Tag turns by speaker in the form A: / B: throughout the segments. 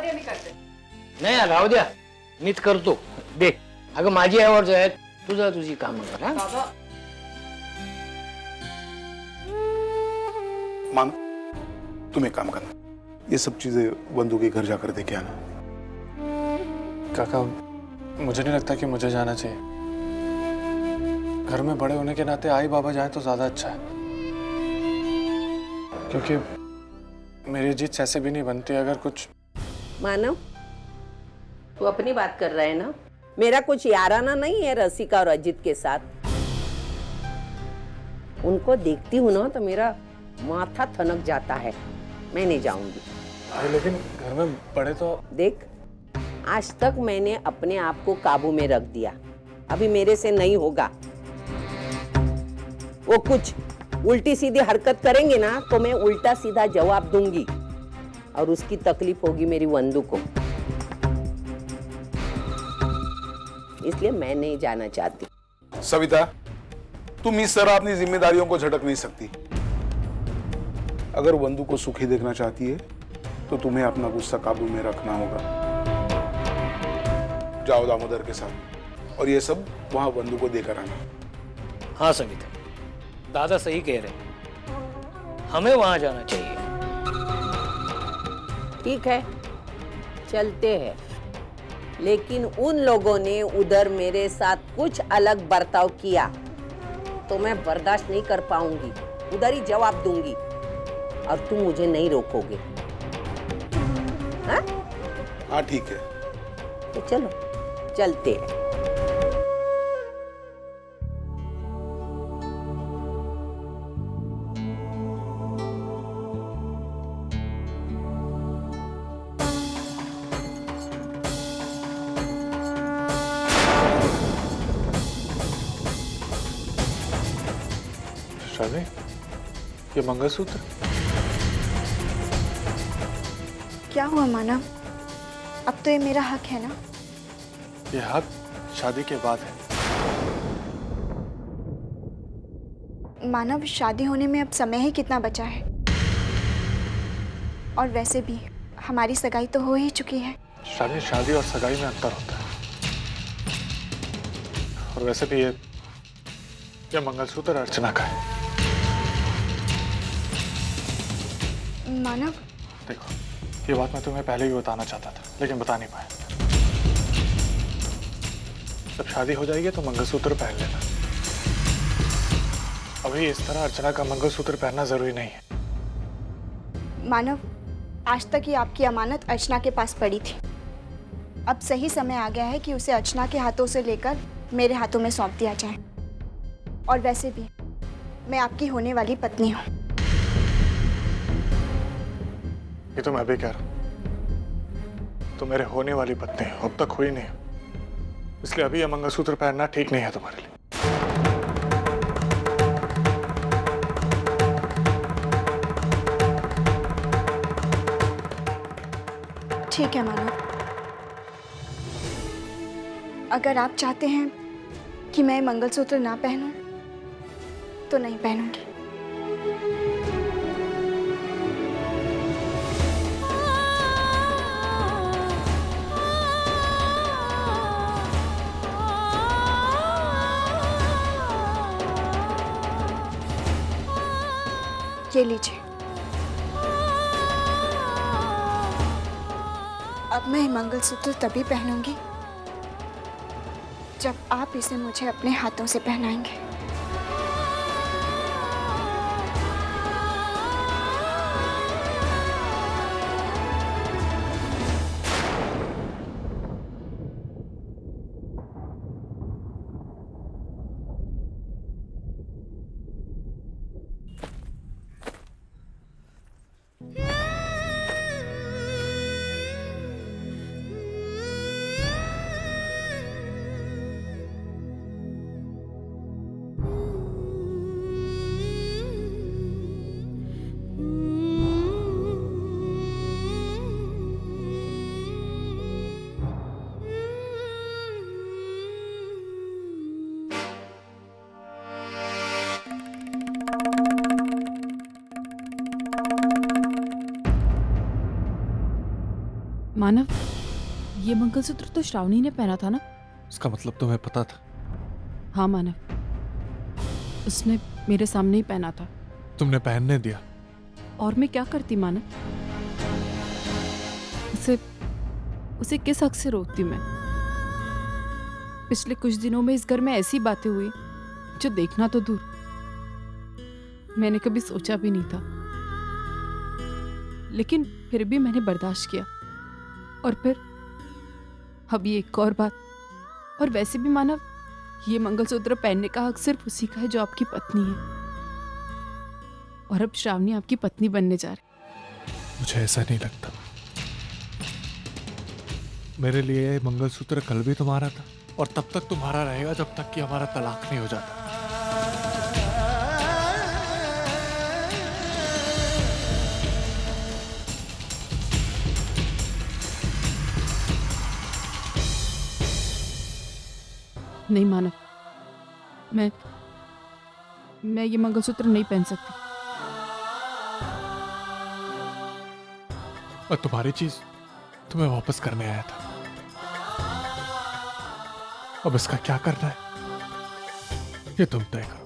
A: कधी आम्ही करते.
B: नाही राहू द्या, मीच करतो. दे. अगं माझी आवड आहे, तुझी कामं कर. हा?
A: बाबा
C: मान, तुम एक काम करना, ये सब चीजें बंधु के घर जाकर देखे आना.
D: काका, मुझे नहीं लगता कि मुझे जाना चाहिए. घर में बड़े होने के नाते आई बाबा जाए तो ज्यादा अच्छा है, क्योंकि मेरी जीत ऐसे भी नहीं बनती अगर कुछ.
E: मानव, तू अपनी बात कर रहा है ना? मेरा कुछ याराना नहीं है रसिका और अजित के साथ. उनको देखती हूँ ना तो मेरा माथा ठनक जाता है. मैं नहीं जाऊंगी.
D: लेकिन घर में बड़े तो.
E: देख, आज तक मैंने अपने आप को काबू में रख दिया. अभी मेरे से नहीं होगा. वो कुछ उल्टी सीधी हरकत करेंगे ना तो मैं उल्टा सीधा जवाब दूंगी और उसकी तकलीफ होगी मेरी वंदू को. इसलिए मैं नहीं जाना चाहती.
C: सविता, तुम इस तरह अपनी जिम्मेदारियों को झटक नहीं सकती. अगर वंदु को सुखी देखना चाहती है तो तुम्हें अपना गुस्सा काबू में रखना होगा. जाओ दामोदर के साथ और ये सब वहां वंदु को देकर आना.
B: हाँ सविता, दादा सही कह रहे हैं, हमें वहां जाना चाहिए.
E: ठीक है, चलते हैं. लेकिन उन लोगों ने उधर मेरे साथ कुछ अलग बर्ताव किया तो मैं बर्दाश्त नहीं कर पाऊंगी. उधर ही जवाब दूंगी और तुम मुझे नहीं रोकोगे. हाँ?
C: हाँ ठीक है.
E: तो चलो, चलते हैं.
D: शादी, ये मंगलसूत्र.
F: क्या हुआ मानव? अब तो ये मेरा हक है ना?
D: ये हक शादी के बाद है.
F: मानव, शादी होने में अब समय ही कितना बचा है. और वैसे भी हमारी सगाई तो हो ही चुकी है.
D: शादी और सगाई में अंतर होता है. और वैसे भी ये मंगलसूत्र अर्चना का है.
F: मानव,
D: देखो, ये बात मैं तुम्हें पहले भी बताना चाहता था लेकिन बता नहीं पाया. जब शादी हो जाएगी तो मंगलसूत्र पहन लेना. अभी इस तरह अर्चना का मंगलसूत्र पहनना जरूरी नहीं है.
F: मानव, आज तक ही आपकी अमानत अर्चना के पास पड़ी थी. अब सही समय आ गया है कि उसे अर्चना के हाथों से लेकर मेरे हाथों में सौंप दिया जाए. और वैसे भी मैं आपकी होने वाली पत्नी हूँ.
D: ये तो मैं भी कह रहा हूँ. तुम मेरे होने वाली पत्नी हो, अब तक हुई नहीं हो. इसलिए अभी ये मंगलसूत्र पहनना ठीक नहीं है तुम्हारे लिए.
F: ठीक है मानव, अगर आप चाहते हैं कि मैं मंगलसूत्र ना पहनूं तो नहीं पहनूंगी. ये लीजिए. अब मैं ये मंगलसूत्र तभी पहनूंगी जब आप इसे मुझे अपने हाथों से पहनाएंगे.
A: मानव, ये मंगलसूत्र तो श्रावणी ने पहना था ना?
D: उसका मतलब तुम्हें पता था?
A: हाँ मानव, उसने मेरे सामने ही पहना था।
D: तुमने पहनने दिया?
A: और मैं क्या करती मानव? उसे किस हक से रोकती मैं? पिछले कुछ दिनों में इस घर में ऐसी बातें हुई जो देखना तो दूर, मैंने कभी सोचा भी नहीं था। लेकिन फिर भी मैंने बर्दाश्त किया। और फिर अभी एक और बात। और वैसे भी मानव, ये मंगलसूत्र पहनने का हक सिर्फ उसी का है जो आपकी पत्नी है। और अब श्रावणी आपकी पत्नी बनने जा रही।
D: मुझे ऐसा नहीं लगता। मेरे लिए मंगलसूत्र कल भी तुम्हारा था और तब तक तुम्हारा रहेगा जब तक कि हमारा तलाक नहीं हो जाता।
A: नहीं मानव, मैं ये मंगलसूत्र नहीं पहन सकती।
D: और तुम्हारी चीज तुम्हें वापस करने आया था। अब इसका क्या करना है ये तुम तय करो।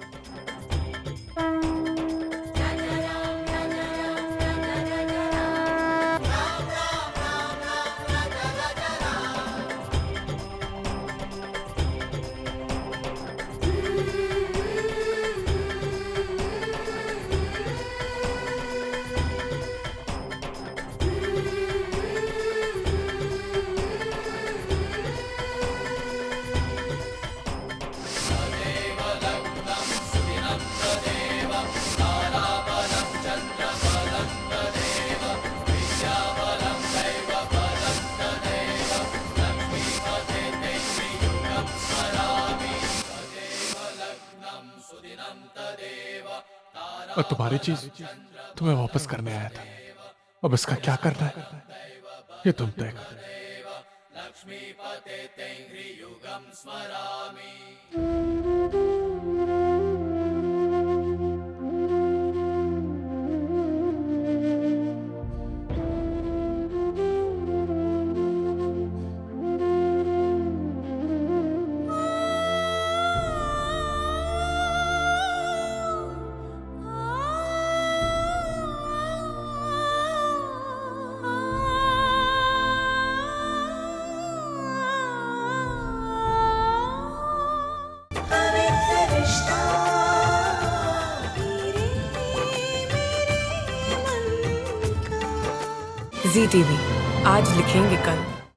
D: और तुम्हारी चीज तुम्हें वापस करने आया था। अब इसका क्या करना है ये तुम तय करो।
G: ZTV, आज लिखेंगे कल।